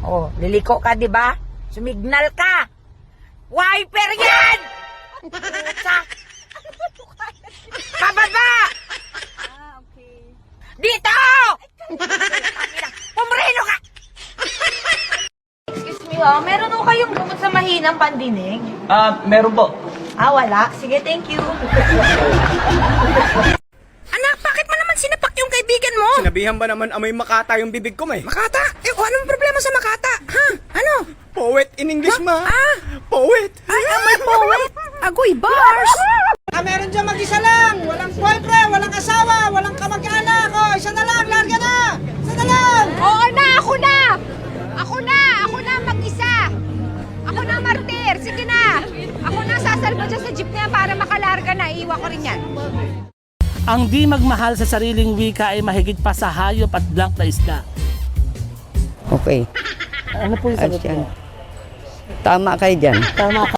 Oh, liliko ka, di ba? Sumignal ka. Wiper yan! Puta. Pababa! Okay. Dito! Pumreno ka! Excuse me, meron ho kayong gamot sa mahinang pandinig? Meron po. Wala. Sige, thank you. Anak, bakit mo naman sinapak yung kaibigan mo? Sinabihan ba naman amoy makata yung bibig ko, may? Makata? Anong problema sa Makata? Ha? Ano? Poet in English, ma. Poet. Ay, amoy poet! Agoy bars! Meron dyan mag-isa lang. Walang boyfriend, walang asawa, walang kamag-anak. Oh, isa na lang, larga na. Isa na lang. Oo na, ako na! Ako na mag-isa! Ako na martir, sige na! Ako na sasalba dyan sa jeep na yan para makalarga na, iiwan ko rin yan. Ang di magmahal sa sariling wika ay mahigit pa sa hayop at blank na isda. Okay. Ano po yung sagot Yan. mo? Tama kayo dyan. Tama ka.